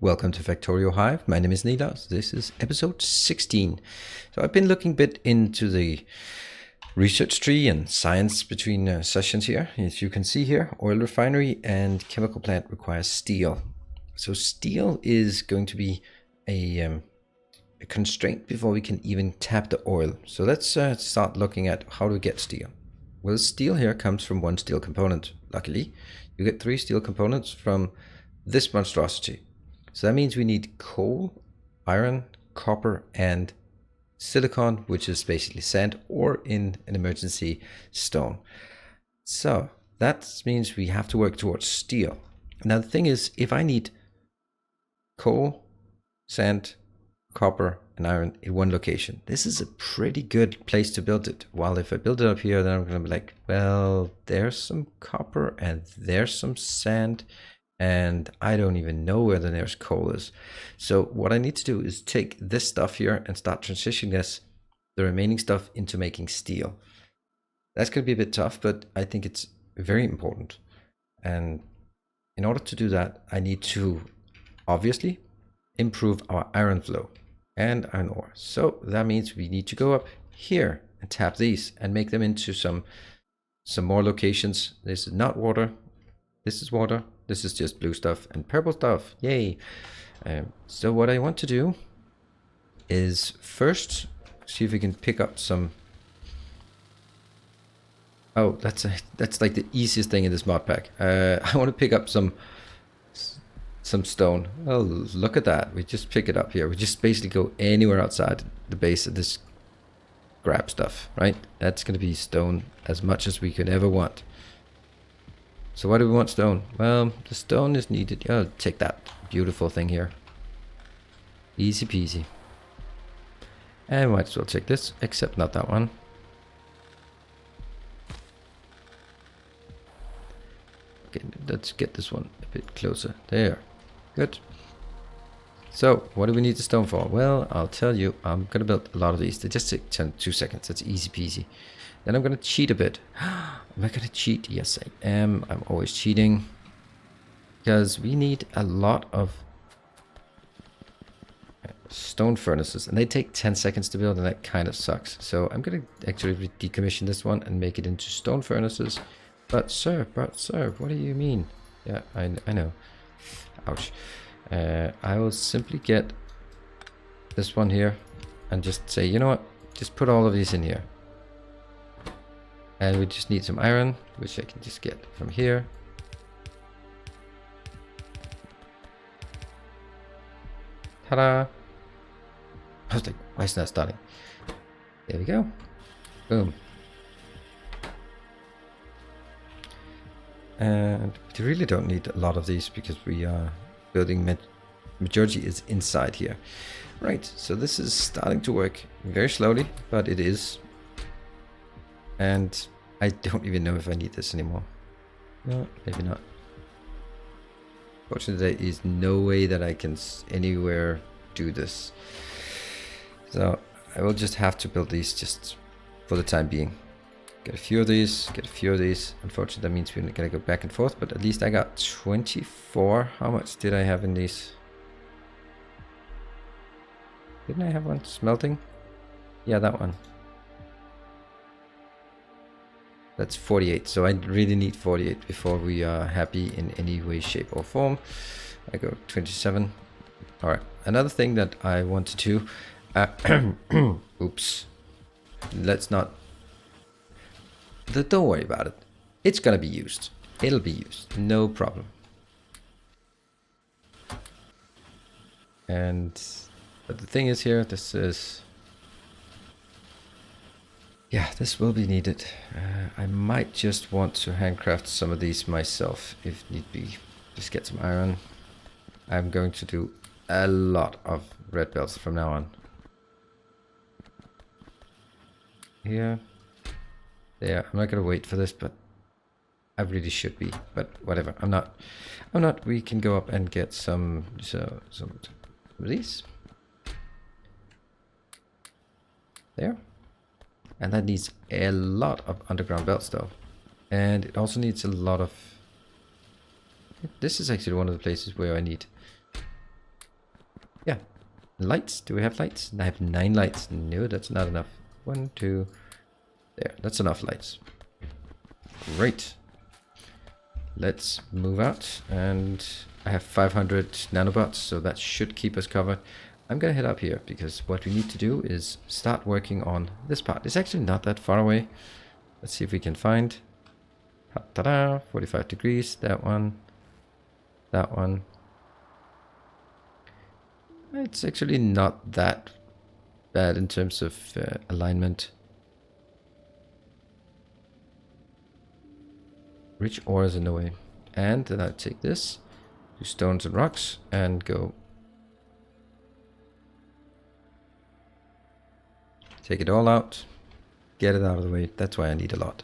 Welcome to Factorio Hive. My name is Nilas. This is episode 16. So I've been looking a bit into the research tree and science between sessions here. As you can see here, oil refinery and chemical plant requires steel. So steel is going to be a constraint before we can even tap the oil. So let's start looking at how to get steel. Well, steel here comes from one steel component. Luckily, you get 3 steel components from this monstrosity. So that means we need coal, iron, copper, and silicon, which is basically sand, or in an emergency, stone. So that means we have to work towards steel. Now the thing is, if I need coal, sand, copper, and iron in one location, this is a pretty good place to build it. While if I build it up here, then I'm going to be like, well, there's some copper and there's some sand, and I don't even know where the nearest coal is. So what I need to do is take this stuff here and start transitioning the remaining stuff into making steel. That's going to be a bit tough, but I think it's very important. And in order to do that, I need to obviously improve our iron flow and iron ore. So that means we need to go up here and tap these and make them into some more locations. This is not water. This is water. This is just blue stuff and purple stuff. Yay. So what I want to do is first see if we can pick up some. Oh, that's like the easiest thing in this mod pack. I want to pick up some stone. Oh, look at that. We just pick it up here. We just basically go anywhere outside the base of this, grab stuff, right? That's going to be stone as much as we could ever want. So why do we want stone? Well, the stone is needed. Oh, take that beautiful thing here. Easy peasy. And might as well take this, except not that one. Okay, let's get this one a bit closer. There. Good. So, what do we need the stone for? Well, I'll tell you, I'm going to build a lot of these. They just take 2 seconds. That's easy peasy. Then I'm going to cheat a bit. Am I going to cheat? Yes, I am. I'm always cheating. Because we need a lot of stone furnaces. And they take 10 seconds to build, and that kind of sucks. So I'm going to actually decommission this one and make it into stone furnaces. But sir, what do you mean? Yeah, I know. Ouch. I will simply get this one here and just say, you know what? Just put all of these in here. And we just need some iron, which I can just get from here. Ta-da! I was like, why is that starting? There we go. Boom. And we really don't need a lot of these because we are building majority is inside here. Right, so this is starting to work very slowly, but it is. And I don't even know if I need this anymore. No, maybe not. Fortunately, there is no way that I can anywhere do this. So I will just have to build these just for the time being. Get a few of these, get a few of these. Unfortunately, that means we're gonna go back and forth, but at least I got 24. How much did I have in these? Didn't I have one? Smelting? Yeah, that one. That's 48. So I really need 48 before we are happy in any way, shape, or form. I go 27. All right. Another thing that I want to do. Oops. Let's not. Don't worry about it. It's gonna be used. It'll be used. No problem. But the thing is here, this is. Yeah, this will be needed. I might just want to handcraft some of these myself if need be. Just get some iron. I'm going to do a lot of red belts from now on. Here. There. I'm not going to wait for this, but I really should be. But whatever. I'm not. We can go up and get some of these. There. And that needs a lot of underground belts though. And it also needs a lot of... This is actually one of the places where I need Yeah. Lights. Do we have lights? I have 9 lights. No, that's not enough. 1, 2. There. That's enough lights. Great. Let's move out. And I have 500 nanobots, so that should keep us covered. I'm gonna head up here because what we need to do is start working on this part. It's actually not that far away. Let's see if we can find. Ta-da! 45 degrees. That one. That one. It's actually not that bad in terms of alignment. Rich ores in the way. And then I take this, do stones and rocks, and go. Take it all out. Get it out of the way. That's why I need a lot.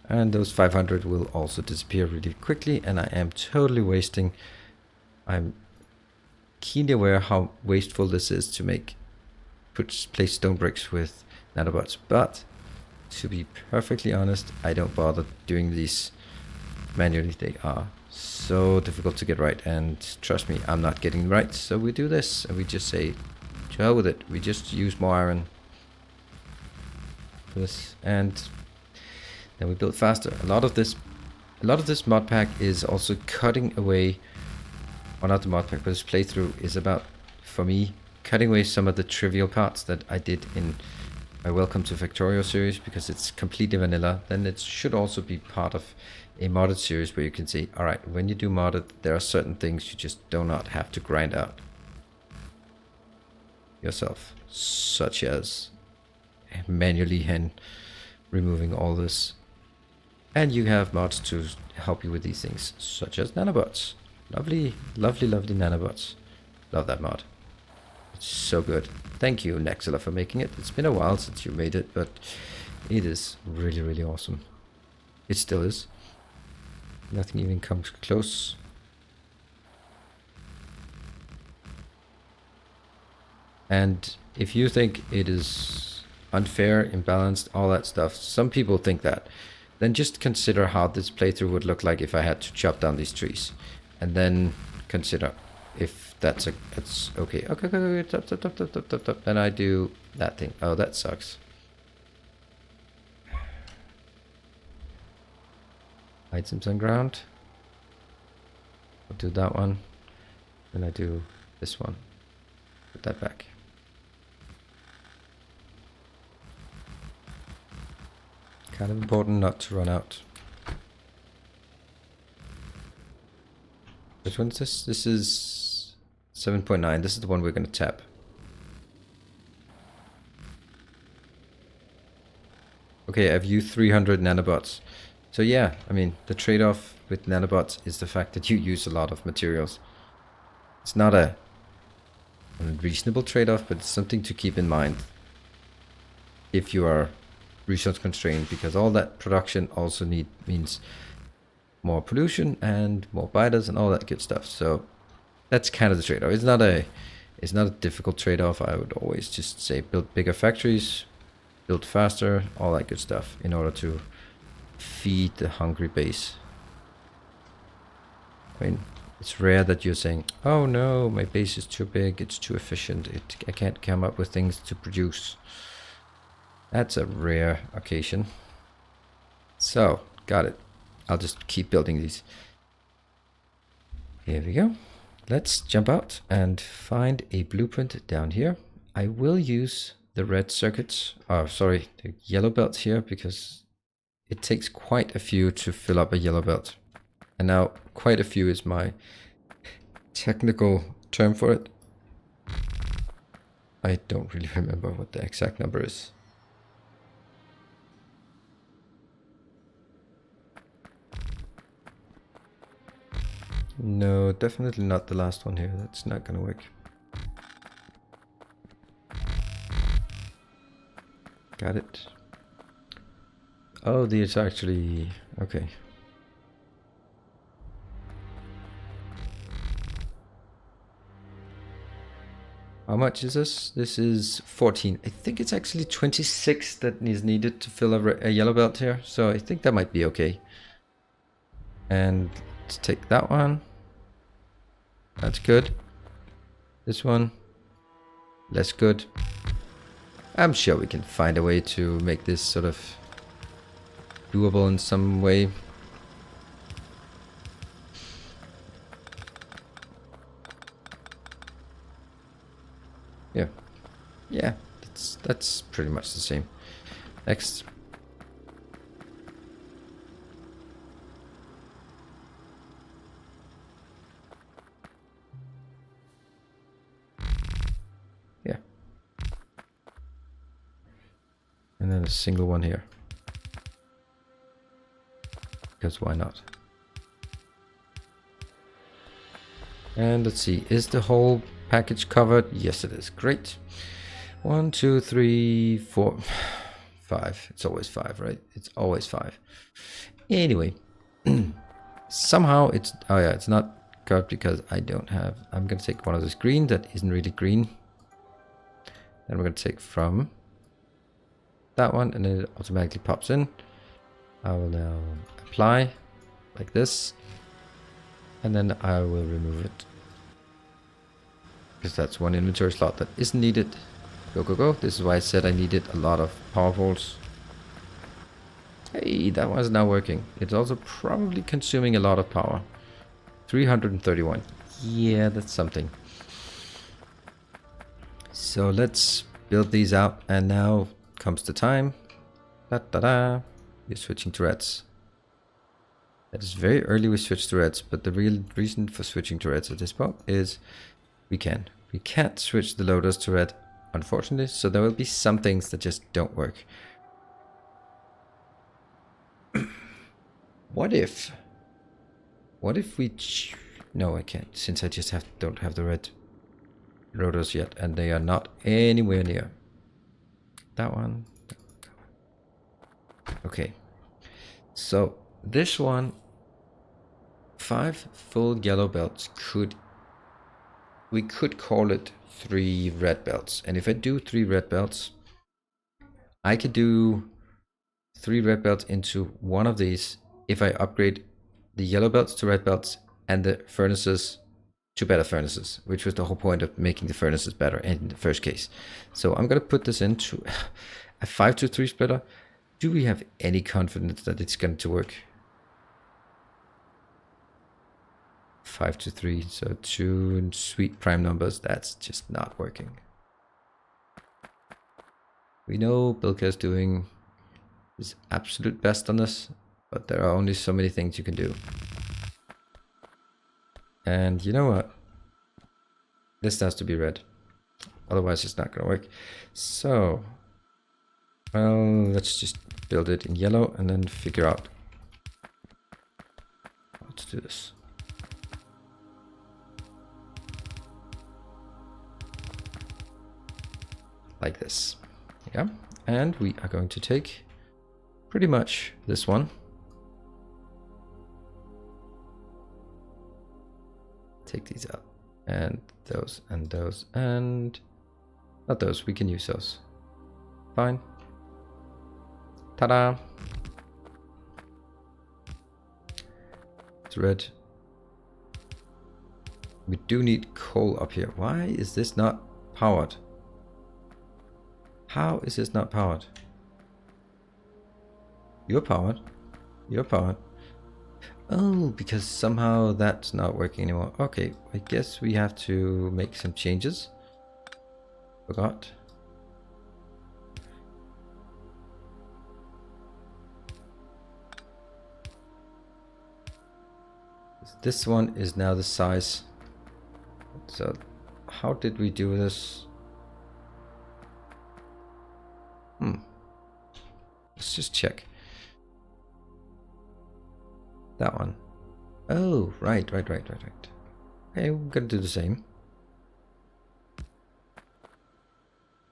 And those 500 will also disappear really quickly, and I am totally wasting. I'm keenly aware how wasteful this is to place stone bricks with nanobots, but to be perfectly honest, I don't bother doing these manually. They are so difficult to get right, and trust me, I'm not getting right. So we do this, and we just say, to hell with it. We just use more iron for this, and then we build faster. A lot of this mod pack is also cutting away, or not the mod pack, but this playthrough is about, for me, cutting away some of the trivial parts that I did in my Welcome to Factorio series, because it's completely vanilla. Then it should also be part of a modded series where you can say, alright, when you do modded, there are certain things you just do not have to grind out yourself, such as manually removing all this. And you have mods to help you with these things, such as nanobots. Lovely, lovely, lovely nanobots. Love that mod. It's so good. Thank you, Nexila, for making it. It's been a while since you made it, but it is really, really awesome. It still is. Nothing even comes close. And if you think it is unfair, imbalanced, all that stuff, some people think that, then just consider how this playthrough would look like if I had to chop down these trees. And then consider if that's okay. Okay, stop. Then I do that thing. Oh, that sucks. Items on ground. I'll do that one. Then I do this one. Put that back. Kind of important not to run out. Which one's this? This is 7.9. This is the one we're going to tap. Okay, I've used 300 nanobots. So yeah, I mean, the trade-off with nanobots is the fact that you use a lot of materials. It's not a unreasonable trade-off, but it's something to keep in mind if you are resource constrained, because all that production also means more pollution and more biters and all that good stuff. So that's kind of the trade-off. It's not a difficult trade-off. I would always just say build bigger factories, build faster, all that good stuff in order to feed the hungry base. I mean, it's rare that you're saying, oh no, my base is too big, it's too efficient, I can't come up with things to produce. That's a rare occasion. So, got it. I'll just keep building these. Here we go. Let's jump out and find a blueprint down here. I will use the red circuits, the yellow belts here, because it takes quite a few to fill up a yellow belt. And now quite a few is my technical term for it. I don't really remember what the exact number is. No, definitely not the last one here. That's not gonna work. Got it. Oh, these are actually... okay. How much is this? This is 14. I think it's actually 26 that is needed to fill a yellow belt here. So I think that might be okay. And let's take that one. That's good. This one, less good. I'm sure we can find a way to make this sort of doable in some way. Yeah, yeah, that's pretty much the same. Next. Yeah. And then a single one here. Because why not? And let's see, is the whole package covered? Yes, it is. Great. 1, 2, 3, 4, 5. It's always 5, right? It's always 5. Anyway, somehow it's, oh yeah, it's not covered because I don't have, I'm going to take one of this green that isn't really green. Then we're going to take from that one and then it automatically pops in. I will now apply like this. And then I will remove it. Because that's one inventory slot that isn't needed. Go, go, go. This is why I said I needed a lot of power poles. Hey, that one's now working. It's also probably consuming a lot of power. 331. Yeah, that's something. So let's build these out. And now comes the time. Da-da-da. We're switching to reds. It is very early we switch to reds, but the real reason for switching to reds at this point is we can. We can't switch the loaders to red, unfortunately, so there will be some things that just don't work. What if we... No, I can't, since I just don't have the red rotors yet, and they are not anywhere near. That one. Okay. So, this one... 5 full yellow belts we could call it 3 red belts. And if I do 3 red belts, I could do 3 red belts into one of these if I upgrade the yellow belts to red belts and the furnaces to better furnaces, which was the whole point of making the furnaces better in the first case. So I'm going to put this into a 5-to-3 splitter. Do we have any confidence that it's going to work? 5-to-3, so 2 sweet prime numbers, that's just not working. We know Bilka is doing his absolute best on this, but there are only so many things you can do. And you know what? This has to be red, otherwise it's not gonna work. So, well, let's just build it in yellow and then figure out how to do this. Like this. Yeah, and we are going to take pretty much this one. Take these out. And those, and those, and... Not those, we can use those. Fine. Ta-da! It's red. We do need coal up here. Why is this not powered? How is this not powered? You're powered. You're powered. Oh, because somehow that's not working anymore. Okay, I guess we have to make some changes. Forgot. This one is now the size. So how did we do this? Let's just check. That one. Oh, right. Okay, we're gonna do the same.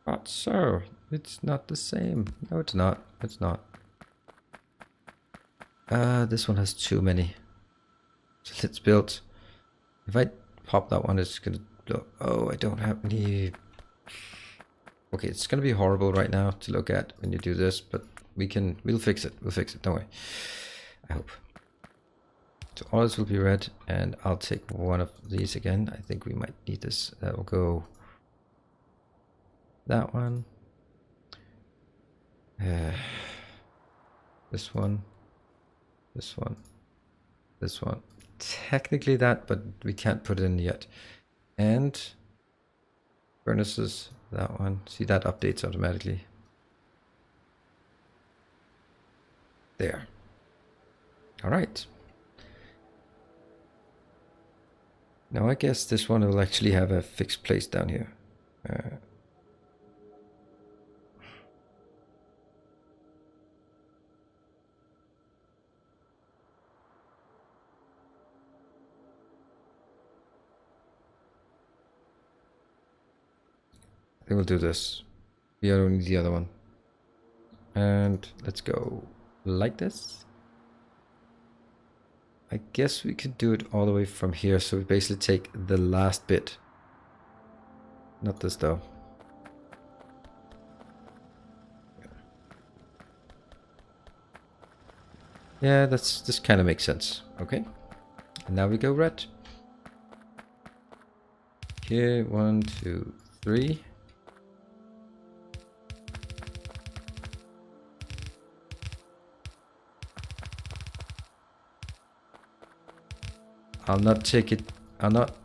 But so, it's not the same. No, it's not. It's not. This one has too many. So let's build. If I pop that one, it's gonna blow. Oh, I don't have any. Okay, it's gonna be horrible right now to look at when you do this, but we'll fix it. We'll fix it. Don't worry. I hope. So all this will be red, and I'll take one of these again. I think we might need this. That will go that one. This one. This one. This one. Technically that, but we can't put it in yet. And furnaces, that one. See, that updates automatically. There. All right. Now I guess this one will actually have a fixed place down here. I think we'll do this. We don't need the other one. And let's go like this. I guess we can do it all the way from here. So we basically take the last bit. Not this though. Yeah, this kind of makes sense. Okay. And now we go red. Here, 1, 2, 3. I'll not take it, I'll not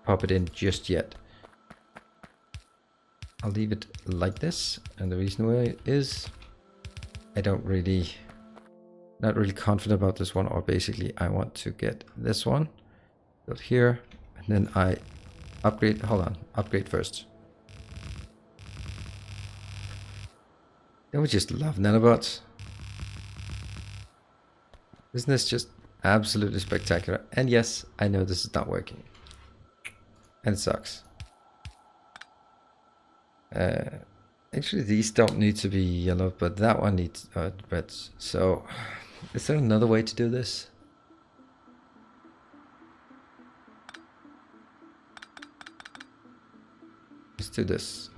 pop it in just yet. I'll leave it like this, and the reason why is I don't really, not really confident about this one, or basically I want to get this one built here, and then I upgrade, hold on, upgrade first. Don't we just love nanobots? Isn't this just absolutely spectacular? And yes, I know this is not working. And it sucks. Actually, these don't need to be yellow, but that one needs red. So, is there another way to do this? Let's do this.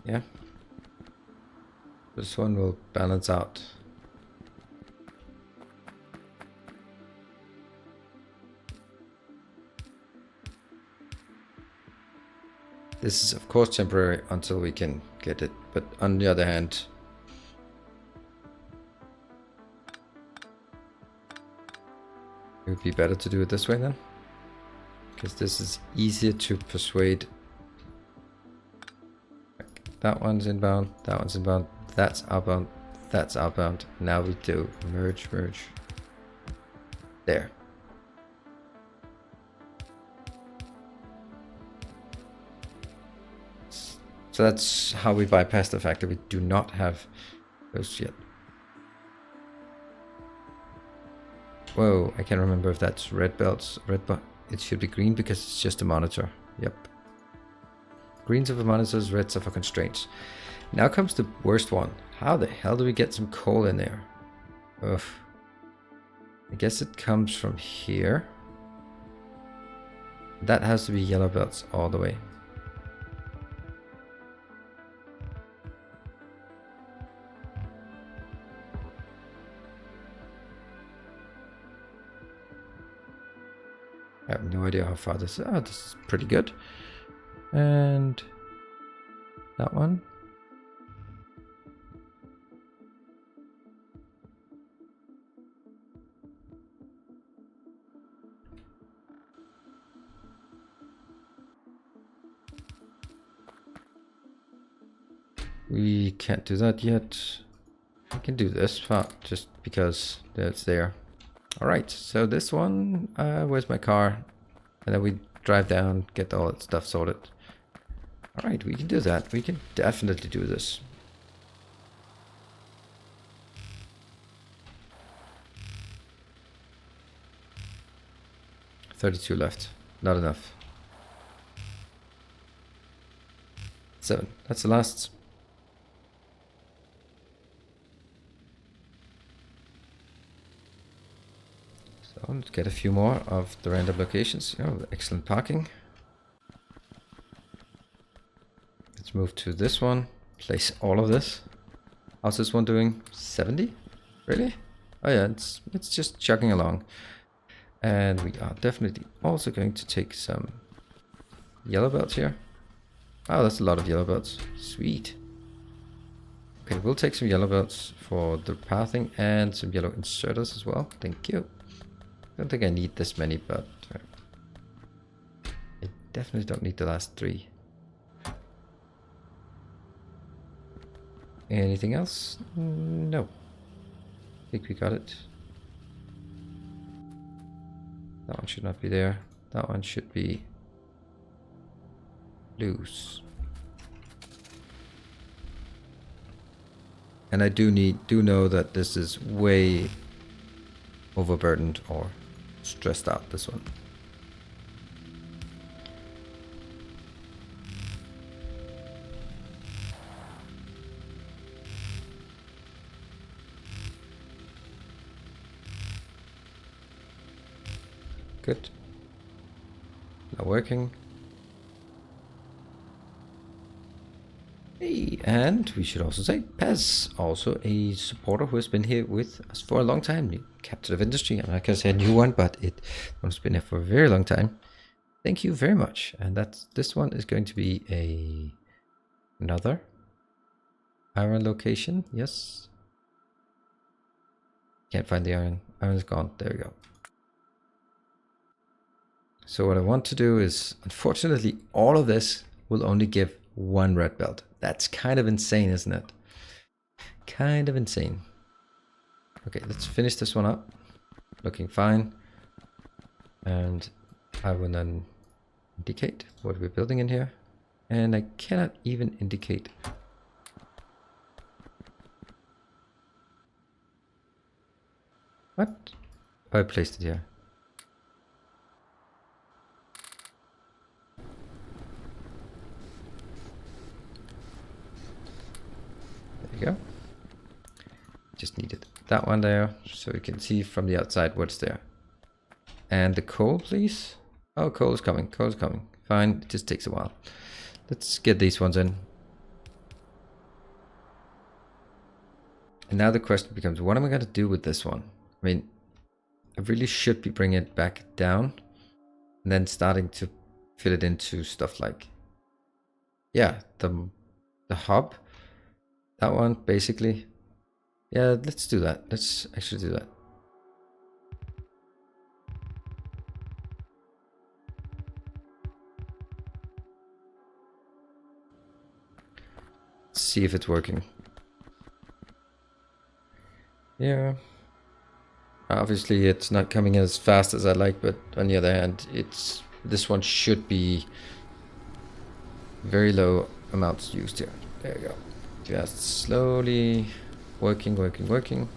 Yeah, this one will balance out. This is of course temporary until we can get it, but on the other hand, it would be better to do it this way then, because this is easier to persuade. That one's inbound, that one's inbound, that's outbound, that's outbound. Now we do merge. There. So that's how we bypass the fact that we do not have those yet. Whoa, I can't remember if that's red belts, it should be green because it's just a monitor. Yep. Greens are for monitors, reds are for constraints. Now comes the worst one. How the hell do we get some coal in there? Ugh. I guess it comes from here. That has to be yellow belts all the way. I have no idea how far this is. Oh, this is pretty good. And that one. We can't do that yet. We can do this part just because it's there. Alright, so this one, where's my car? And then we drive down, get all that stuff sorted. Alright, we can do that. We can definitely do this. $32 left. Not enough. 7. That's the last. let's get a few more of the random locations. Oh, excellent parking. Let's move to this one. Place all of this. How's this one doing? 70? Really? Oh yeah, it's just chugging along. And we are definitely also going to take some yellow belts here. Oh, that's a lot of yellow belts. Sweet. Okay, we'll take some yellow belts for the pathing and some yellow inserters as well. Thank you. I don't think I need this many, but I definitely don't need the last 3. Anything else? No. I think we got it. That one should not be there. That one should be loose. And I do know that this is way overburdened or stressed out, this one. Good. Not working. Hey, and we should also say Pez, also a supporter who has been here with us for a long time. New captain of industry. I'm not gonna say a new one, but one's been here for a very long time. Thank you very much. And this one is going to be another iron location. Yes. Can't find the iron. Iron's gone. There we go. So what I want to do is, unfortunately, all of this will only give 1 red belt. That's kind of insane, isn't it? Kind of insane. Okay, let's finish this one up. Looking fine. And I will then indicate what we're building in here. And I cannot even indicate. What? Oh, I placed it here. Go. Just needed that one there so you can see from the outside what's there. And the coal, please. Oh, coal is coming. Coal is coming. Fine. It just takes a while. Let's get these ones in. And now the question becomes, what am I going to do with this one? I mean, I really should be bringing it back down and then starting to fit it into stuff like, yeah, the hub. That one, basically. Yeah, let's do that. Let's actually do that. Let's see if it's working. Yeah. Obviously, it's not coming as fast as I like, but on the other hand, this one should be very low amounts used here. There you go. Just slowly working. Looking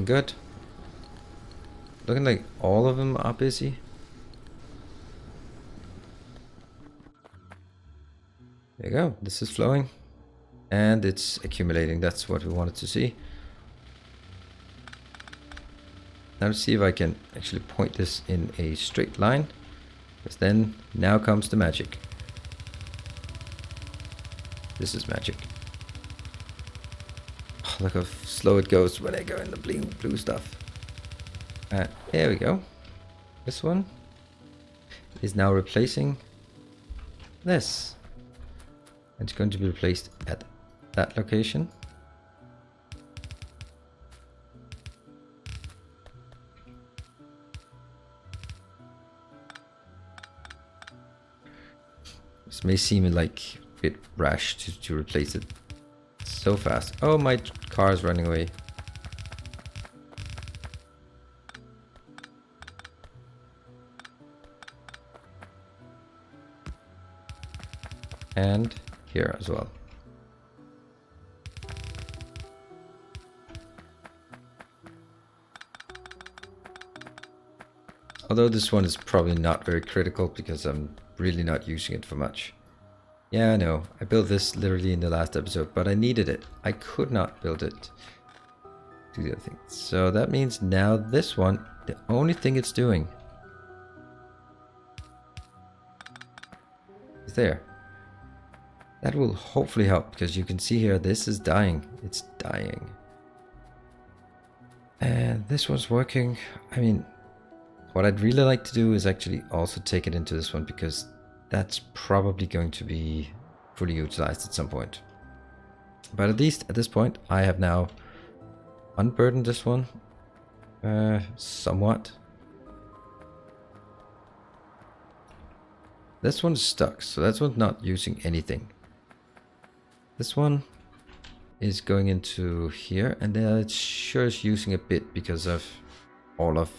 good. Looking like all of them are busy. There you go. This is flowing. And it's accumulating. That's what we wanted to see. Now let's see if I can actually point this in a straight line. Because then, now comes the magic. This is magic. Oh, look how slow it goes when I go in the blue stuff. There we go. This one is now replacing this. It's going to be replaced at that location. This may seem like a bit rash to replace it so fast. Oh, my car is running away. And here as well. Although this one is probably not very critical because I'm really not using it for much. Yeah, I know. I built this literally in the last episode, but I needed it. I could not build it. Do the other thing. So that means now this one, the only thing it's doing is there. That will hopefully help, because you can see here, this is dying. It's dying. And this one's working. I mean, what I'd really like to do is actually also take it into this one, because that's probably going to be fully utilized at some point. But at least at this point, I have now unburdened this one somewhat. This one's stuck, so that one's not using anything. This one is going into here, and it sure is using a bit because of all of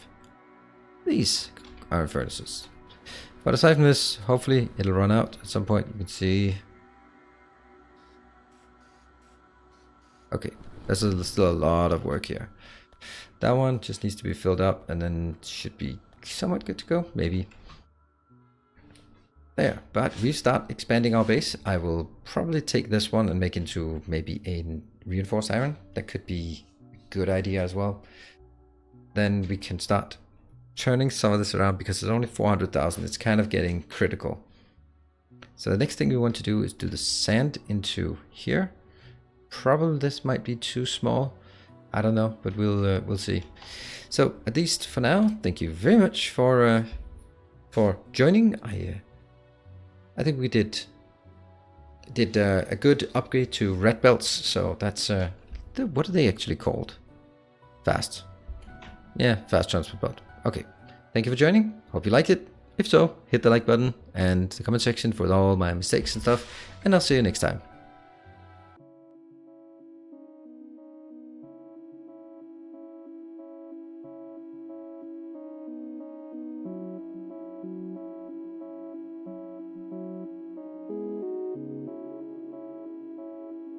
these iron furnaces. But aside from this, hopefully it'll run out at some point. You can see. Okay, there's still a lot of work here. That one just needs to be filled up, and then should be somewhat good to go, maybe. There, but we start expanding our base. I will probably take this one and make into maybe a reinforced iron. That could be a good idea as well. Then we can start turning some of this around, because it's only 400,000. It's kind of getting critical. So the next thing we want to do is do the sand into here. Probably this might be too small. I don't know, but we'll see. So at least for now, thank you very much for joining. I think we did a good upgrade to red belts. So that's what are they actually called? Fast. Yeah, fast transport belt. Okay. Thank you for joining. Hope you liked it. If so, hit the like button and the comment section for all my mistakes and stuff. And I'll see you next time.